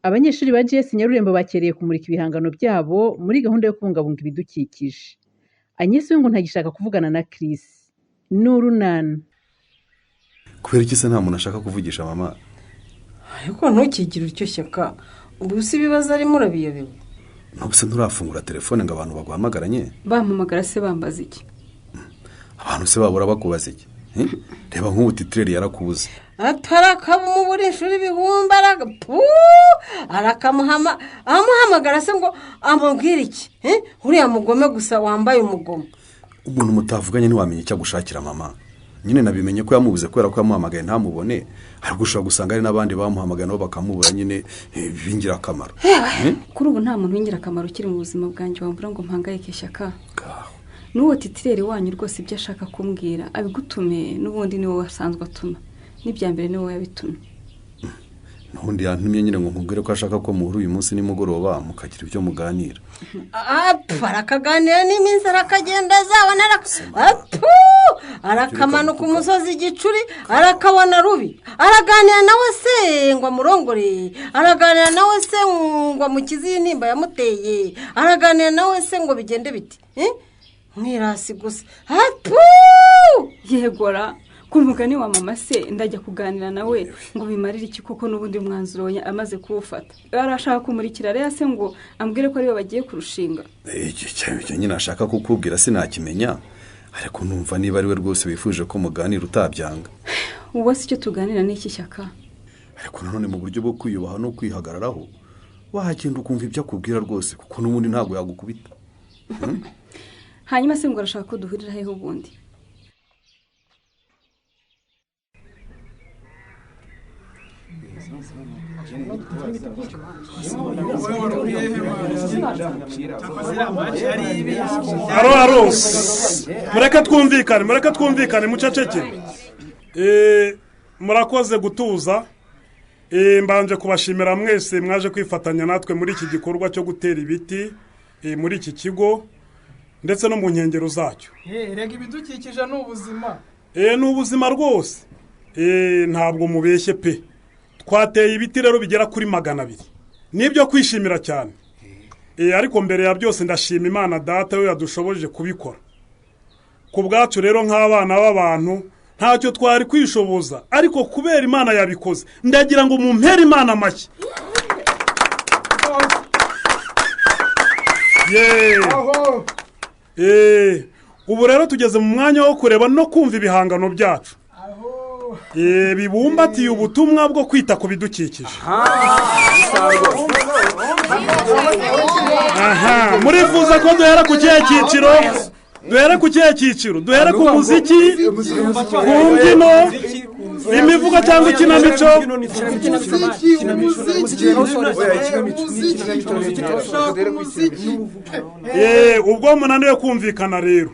Abanyeshuri ba GS Nyarurembo bakereye kumurika ibihangano byabo muri gahunda yo kubungabunga ibidukikije. Agnes we ngo ntagishaka kuvugana na Chris. N'urunana. Kubera iki se nta muntu ashaka kuvugisha mama? Ariko ntukigire icyo shyaka. Ubu si ibibazo arimo urabiyobewe. Nubuse nturafungura telefone ngo abantu baguhamagaranye? Bampamagara se bambaza iki? Abantu se babura bakubaza iki? Reba nk'ubu titireri yarakubuze. Atarakabumubura inshuri ibihumbi amuhamagara se ngo amubwire iki? Uriya mugome gusa wambaye umugomo. Umuntu mutavuganye ntiwamenye icyo gushakira mama. Nyine nabimenye ko yamubuze kubera ko yamuhamagaye ntamubone, ariko ushobora gusanga ari n'abandi bamuhamagaye nabo bakamubura nyine bingira akamaro. Kuri ubu nta muntu wingira akamaro kiri mu buzima bwanjye wambura ngo mpangayike shyaka. N'uwo titireri wanyu rwose ibyo ashaka kumbwira abigutume n'ubundi ni wowe wasanzwe atuma. N'ibya mbere ni wowe yabitumye. Nubundi yantumye nyine ngo nkubwire ko ashaka ko muhuru uyu munsi nimugoroba mukagira ibyo muganira. Arakaganira n'iminsi arakagenda azabona arakamanuka umusozi igicuri arakabona rubi. Araganira nawe se ngo amurongore, araganira nawe se ngo amukize intimba yamuteye, araganira nawe se ngo bigende biti. Mwirasi gusa. Yegora kumugani wa mama se ndajya kuganira nawe ngo bimarire iki koko n'ubundi mwanzuro amaze kuwufata. Arashaka kumurikira rero se ngo ambwire ko ari we bagiye kurushinga. Icyo nyine ashaka kukubwira sinakimenya, ariko numva niba ari we rwose wifuje ko muganira utabyanga. Uwo si cyo tuganira n'iki shyaka. Ariko nanone mu buryo bwo kwiyubaha no kwihagararaho wahagenda ukumva ibyo akubwira rwose kuko n'ubundi ntabwo yagukubita. Hanyuma se ngo arashaka ko duhurira hehe ubundi? Aro mureka twumvikane muceceke. Murakoze gutuza. Mbanje kubashimira mwese mwaje kwifatanya natwe muri iki gikorwa cyo gutera ibiti muri iki kigo ndetse no mu nkengero zacyo. Rega ibidukikije n'ubuzima. N'ubuzima rwose. Ntabwo mubeshye pe. Twateye ibiti rero bigera kuri 200. Nibyo kwishimira cyane. Ariko mbere ya byose ndashima Imana data we yadushoboje kubikora. Ku bwacu rero nk'abana b'abantu ntacyo twari kwishoboza, ariko kubera Imana yabikoze ndagira ngo mumpere Imana amashyi. Ubu rero tugeze mu mwanya wo kureba no kumva ibihangano byacu. Bibumbatiye ubutumwa bwo kwita ku bidukikije. Murifuza ko duhera ku kihe cyiciro? Duhera ku muziki, ku mbyino, imivugo cyangwa ikinamico? Ubwo munaniwe kumvikana rero,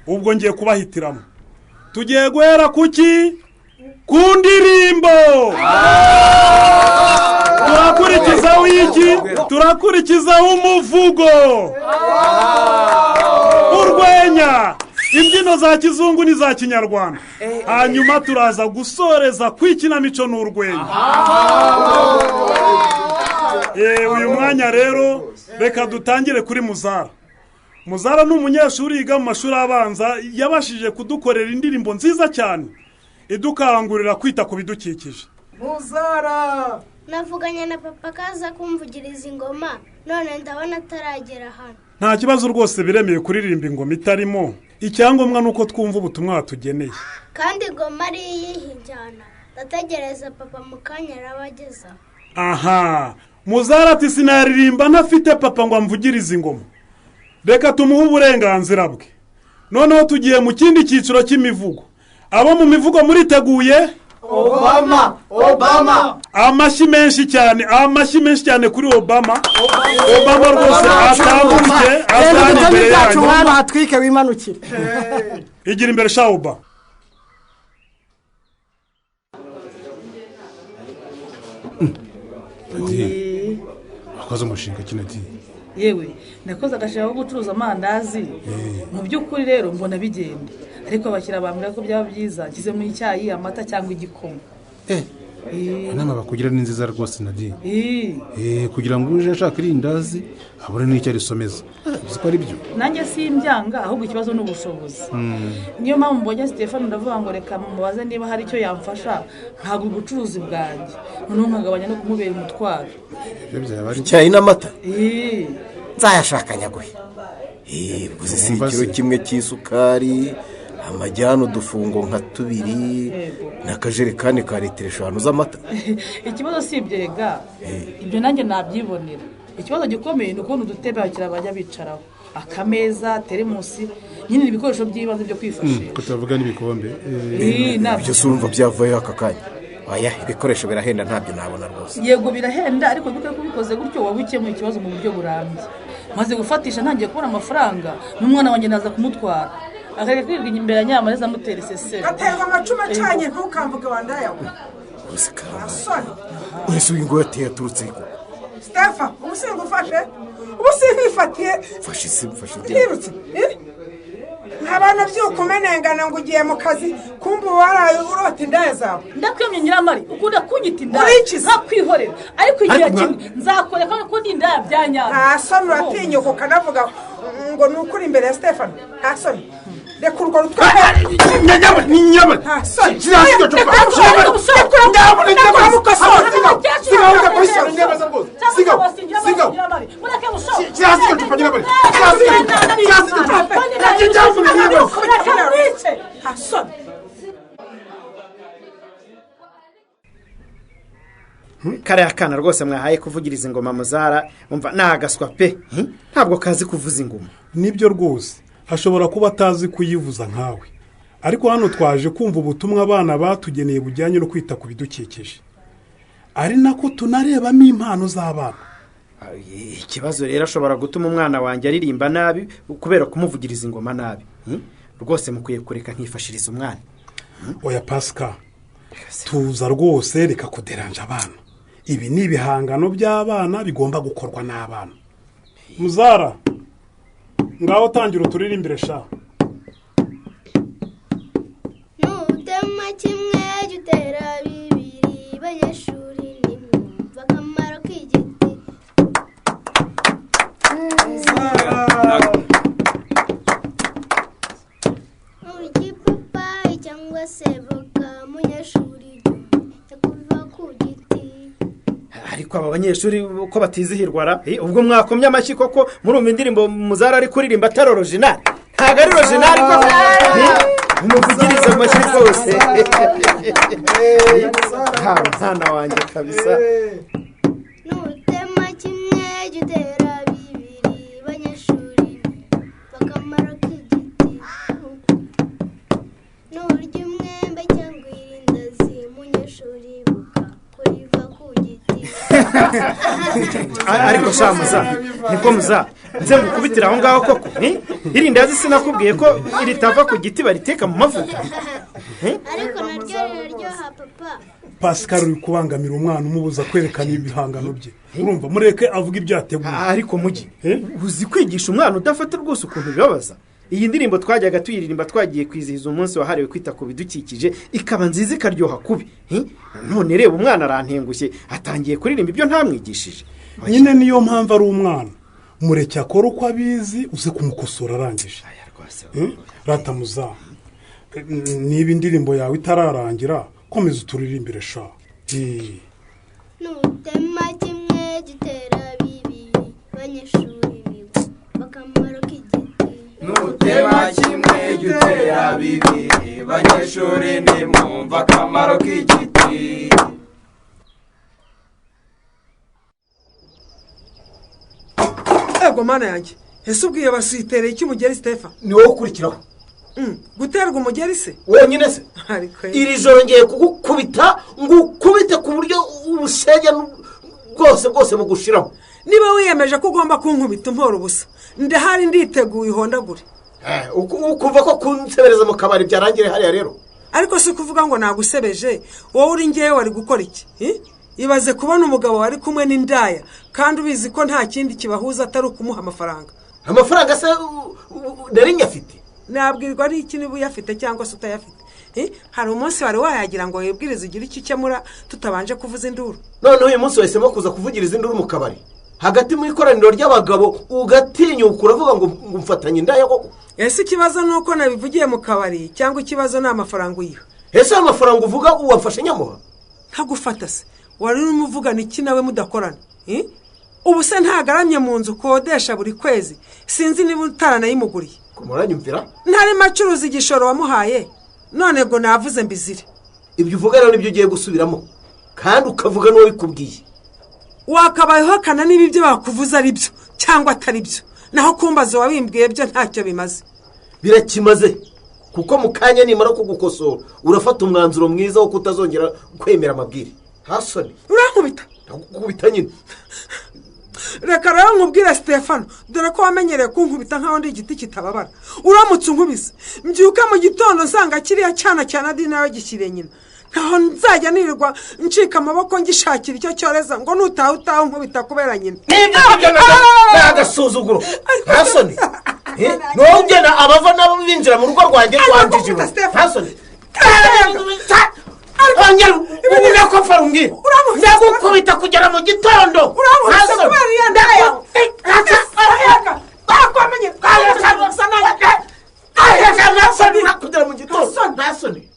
ubwo ngiye kubahitiramo. Tugiye guhera kuki? Ku ndirimbo. Turakurikizaho iki? Turakurikizaho umuvugo. Urwenya. Imbyino za kizungu ni za kinyarwanda. Hanyuma turaza gusoreza kwikinamico n'urwenya. Uyu mwanya rero reka dutangire kuri Muzara. Muzara ni umunyeshuri yiga mu mashuri abanza, yabashije kudukorera indirimbo nziza cyane idukangurira kwita ku bidukikije. Muzara, navuganye na papa kaza kumvugiriza ingoma, none ndabona ataragera hano. Nta kibazo rwose biremeye kuririmba ingoma itarimo. Icyangombwa nuko twumva ubutumwa watugeneye. Kandi ingoma ari yihinjyana. Ndategereza papa mukanya arabageza. Muzara ati sinaririmba ntafite papa ngo amvugirize ingoma. Reka tumuhe uburenganzira bwe. Noneho tugiye mu kindi cyiciro cy'imivugo. Abo mu mivugo muriteguye? Obama. Amashyi menshi cyane kuri Obama. Obama rwose atambuke azanye imbere yanyu. Mwana hatwike wimanukire. Igira imbere sha Obama. Akoze umushinga kinati. Yewe nakoze agashaka ko gucuruza amandazi. Mu by'ukuri rero mbona bigenda. Ariko abakira bambwira ko byaba byiza kize mu icyayi amata cyangwa igikoma. inama bakugira ni nziza rwose Nadine. Kugira ngo uje ashaka irindazi abone n'icyo arisomeza uzi ko ari byo. nanjye simbyanga ahubwo ikibazo ni ubushobozi. niyo mpamvu mbonye Stefano ndavuga ngo reka mubaze niba hari icyo yamfasha nkagura ubucuruzi bwanjye noneho nkagabanya no kumubera umutwaro. Ibyo byaba ari icyayi n'amata nzayashaka nyaguhe. Gusa si ikiro kimwe cy'isukari, amajyana udufungo nka 2 n'akajerekani ka litiro 5 z'amata. ikibazo si ibyega ibyo nanjye nabyibonera. ikibazo gikomeye ni ukuntu udutebe abakiriya bajya bicaraho, akameza, teremusi, nyine ibikoresho by'ibanze byo kwifashisha. kutavuga n'ibikombe. Ibyo surumva byavuye aka kanya. Oya, ibikoresho birahenda ntabyo nabona rwose. Yego birahenda ariko bikwiye kubikoze gutyo wabukemuye ikibazo mu buryo burambye. Maze gufatisha ntangiye kubona amafaranga n'umwana wanjye naza kumutwara. Akareka kwirwa imbere ya Nyamareza amutera isesero. Gaterwa amacuma acanye ntukamvuge wandayawe. Gusa karamba. Ese uyu ngo yateye aturutse ko. Stefa, umusinga ufashe? Umusinga ifatiye. Fashe. Hirutse. Nkabana by'ukumenengana ngo ugiye mu kazi kumva waraye urota indaya zawe. Ndakwemye Nyiramari ukunda kunyita indaya. Nzakwihorera ariko igihe kimwe nzakoreka ko ndi indaya byanyana. Nta soni uratinyuka ukanavuga ngo nukuri imbere ya Stefano. Nta soni. Reka urwo rutwara. Nyama. Nta soni. kariya kana rwose mwahaye kuvugiriza ingoma Muzara umva nagaswa pe ntabwo kazi kuvuza ingoma. Nibyo rwose hashobora kuba atazi kuyivuza nkawe, ariko hano twaje kumva ubutumwa abana batugeneye bujyanye no kwita ku bidukikije, ari nako tunarebamo impano z'abana. Ikibazo rero ashobora gutuma umwana wanjye aririmba nabi kubera kumuvugiriza ingoma nabi. Rwose mukwiye kureka nkifashiriza umwana. Oya Pascal, tuza rwose reka kuderanja abana. Ibi ni ibihangano by'abana bigomba gukorwa n'abana. Muzara, ngaho tangira uturirimbire sha. Nutema kimwe gutera bibiri banyeshuri nimwumva akamaro k'igiti. Igipapayi cyangwa se voka munyeshuri yakuva ku giti. Ariko aba banyeshuri uko batizihirwa ra ubwo mwakomye amashyi koko murumva indirimbo Muzara ari kuririmba atari original. Ntago ari original ko muvugiriza amashyi rwose. Mwana wanjye kabisa. Nutema kimwe gutera bibiri banyeshuri bakamaro k'igiti. Nurya umwembe cyangwa irindazi munyeshuri buka kuriva ku giti. Ariko sha Muzara niko Muzara nze ngukubitira aho ngaho koko irindazi sinakubwiye ko iritava ku giti bariteka mu mavuta. Ariko naryo riraryoha papa. Pascal uri kubangamira umwana umubuza kwerekana ibihangano bye. Urumva mureke avuga ibyo yateguye. Ariko mugi uzi kwigisha umwana udafata rwose ukuntu bibabaza. Iyi ndirimbo twajyaga tuyiririmba twagiye kwizihiza umunsi wahariwe kwita ku bidukikije ikaba nziza ikaryoha kubi. None reba umwana arantengushye atangiye kuririmba ibyo ntamwigishije. Nyine niyo mpamvu ari umwana. Mureke akora uko abizi uze kumukosora arangije. Rata Muzara, niba indirimbo yawe itararangira komeza uturirimbire sha. Nutema kimwe gitera bibiri banyeshuri biga bakamaro k'igiti. Nutema kimwe gitera bibiri banyeshuri nimwumva akamaro k'igiti. Ego mana yanjye, ese ubwiye basitereye iki umugeri Stefa? Ni wowe ukurikiraho. Guterwa umugeri se? Wenyine se? Iri joro ngiye kugukubita ngukubite ku buryo ubushege bwose bugushiraho. Niba wiyemeje ko ugomba kunkubita umpora ubusa, ndahari nditeguye ihondagure. Ukumva ko kunsebereza mu kabari byarangire hariya rero. Ariko si kuvuga ngo nagusebeje, wowe uri ngewe wari gukora iki? Ibaze kubona umugabo wari kumwe n'indaya kandi ubizi ko nta kindi kibahuza atari ukumuha amafaranga. Amafaranga se nari nyafite? Nabwirwa ari iki niba uyafite cyangwa se utayafite. hari umunsi wari wayagira ngo wibwirize ugire icyo ukemura tutabanje kuvuza induru. noneho uyu munsi wahisemo kuza kuvugiriza induru mu kabari hagati mu ikoraniro ry'abagabo ugatinyuka uravuga ngo mfatanye indaya koko. Ese ikibazo ni uko nabivugiye mu kabari cyangwa ikibazo ni amafaranga uyiha? Ese amafaranga uvuga uwafashe nyamuha? Ntagufata se wari urimo uvugana iki nawe mudakorana? Ubu se ntagaramye mu nzu ukodesha buri kwezi, sinzi niba utaranayimuguriye. Kumuranyumvira ntari macuruza igishoro wamuhaye, none ngo navuze mbizire. Ibyo uvuga rero nibyo ugiye gusubiramo kandi ukavuga n'uwo bikubwiye. Wakabayeho kana niba ibyo bakuvuza ari byo cyangwa atari byo, naho kumbaza wabimbwiye byo ntacyo bimaze. Birakimaze kuko mu kanya nimara kugukosora urafata umwanzuro mwiza wo kutazongera kwemera amabwire. Hasoni urankubita? Nkubita nyine. Reka rero nkubwire Stefano, dore ko wamenyereye kunkubita nkaho ndi igiti kitababara. Uramutse unkubise mbyuka mu gitondo nsanga kiriya cyana cyane adi nawe gishyire nyina, ntaho nzajya nirirwa ncika amaboko ngishakira icyo cyoreza ngo nutaha nkubita kubera nyina. Agasuzuguro. Hasoni ntugena abava nabo binjira mu rugo rwanjye rwanjije. Hasoni Angel, ubona ko farungi. Ndagukubita kugera mu gitondo. Hasoni bakwamenye kugera mu gitondo. Hasoni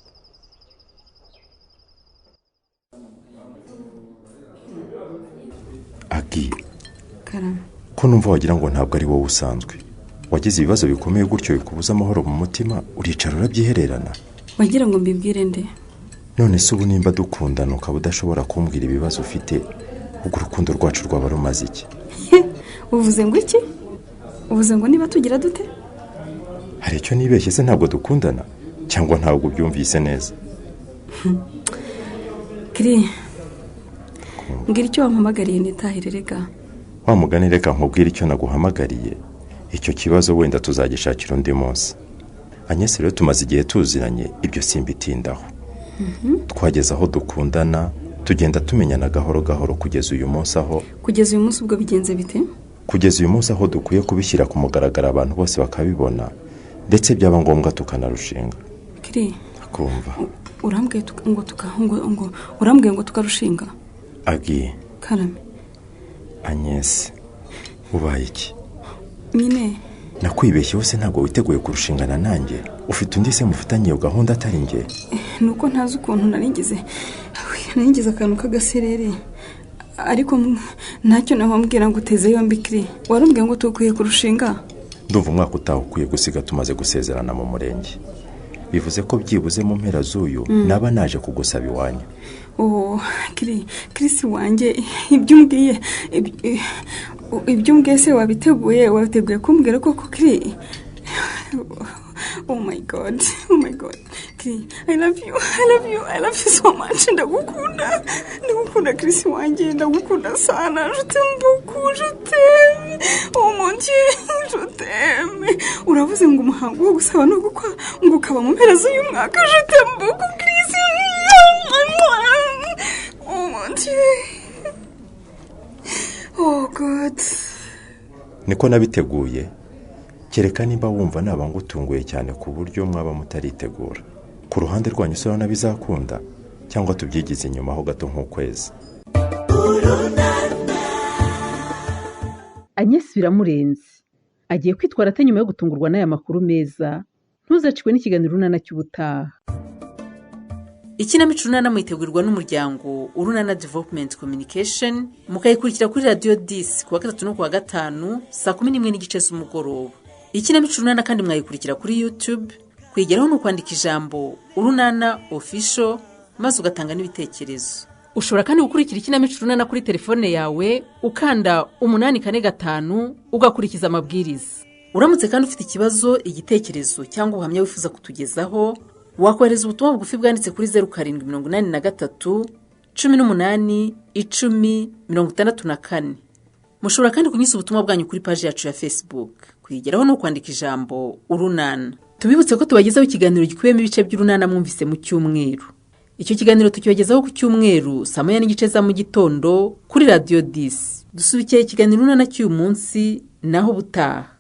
Agi, ko numva wagira ngo ntabwo ari wowe usanzwe. Wagize ibibazo bikomeye gutyo bikubuza amahoro mu mutima, uricara urabyihererana. Wagira ngo mbibwire nde? None se ubu nimba dukundana ukaba udashobora kumbwira ibibazo ufite, ubwo urukundo rwacu rwaba rumaze iki? Uvuze ngo iki? Uvuze ngo niba tugira dute? Hari icyo nibeshye se ntabwo dukundana cyangwa ntabwo byumvise neza? Kiri, ngira icyo wampamagariye nitahire rega. Wa mugani reka nkubwire icyo naguhamagariye. Icyo kibazo wenda tuzagishakira undi munsi. Agnes rero tumaze igihe tuziranye, ibyo simbitindaho. Twageze aho dukundana, tugenda tumenyana gahoro gahoro kugeza uyu munsi aho. Kugeza uyu munsi ubwo bigenze bite? Kugeza uyu munsi aho dukwiye kubishyira ku mugaragaro abantu bose bakabibona, ndetse byaba ngombwa tukanarushinga. Kiri, kumva urambwiye urambwiye ngo tukarushinga? Agi, Karame. Agnes, ubaye iki? Nyine nakwibeshye wose ntabwo witeguye kurushingana nanjye. Ufite undi se mufitanye iyo gahunda atari njye? Nuko ntazi ukuntu naringize akantu k'agaserere, ariko ntacyo nahambwira ngo uteze yombi. Kiri, warambwiye ngo tukwiye kurushinga? Ndumva umwaka utaha ukwiye gusiga tumaze gusezerana mu murenge. Bivuze ko byibuze mu mpera z'uyu naba naje kugusaba iwanyu. Kiri si wanjye, ibyo umbwiye se wabiteguye kumbwira koko? Kiri, oh my god Kiri, I love you so much. Ndagukunda Kiri si wanjye, ndagukunda sana. Je t'aime beaucoup, je t'aime, oh mon Dieu, je t'aime. Uravuze ngo umuhango wo gusaba no gukwa ngo ukaba mu mpera z'uyu mwaka. Je t'aime beaucoup Kiri. Oh mon Dieu, oh god. Niko nabiteguye, kereka nimba wumva naba ngutunguye cyane ku buryo mwaba mutaritegura. Ku ruhande rwanyu se urabona bizakunda cyangwa tubyigize inyuma ho gato nk'ukwezi? Agnes biramurenze, agiye kwitwara ate nyuma yo gutungurwa n'aya makuru meza? Ntuzacikwe n'ikiganiro Urunana cy'ubutaha. Ikinamico Urunana mwitegurirwa n'umuryango Urunana Development Communication, mukayikurikira kuri Radio 10 kuwa gatatu no kuwa gatanu saa 11:15 z'umugoroba. Ikinamico Urunana kandi mwayikurikira kuri YouTube, kwigeraho no kwandika ijambo Urunana Official maze ugatanga n'ibitekerezo. Ushobora kandi gukurikira ikinamico Urunana kuri telefone yawe ukanda 845 ugakurikiza amabwiriza. Uramutse kandi ufite ikibazo, igitekerezo cyangwa ubuhamya wifuza kutugezaho, wakohereza ubutumwa bugufi bwanditse kuri 0783 18 10 64. Mushobora kandi kunyuza ubutumwa bwanyu kuri page yacu ya Facebook, kwigeraho no kwandika ijambo Urunana. Tubibutse ko tubagezaho ikiganiro gikubiyemo ibice by'Urunana mwumvise mu cyumweru. Icyo kiganiro tukibagezaho ku cyumweru saa 9:30 za mu gitondo kuri Radio 10. Dusubikiye ikiganiro Urunana cy'uyu munsi naho butaha.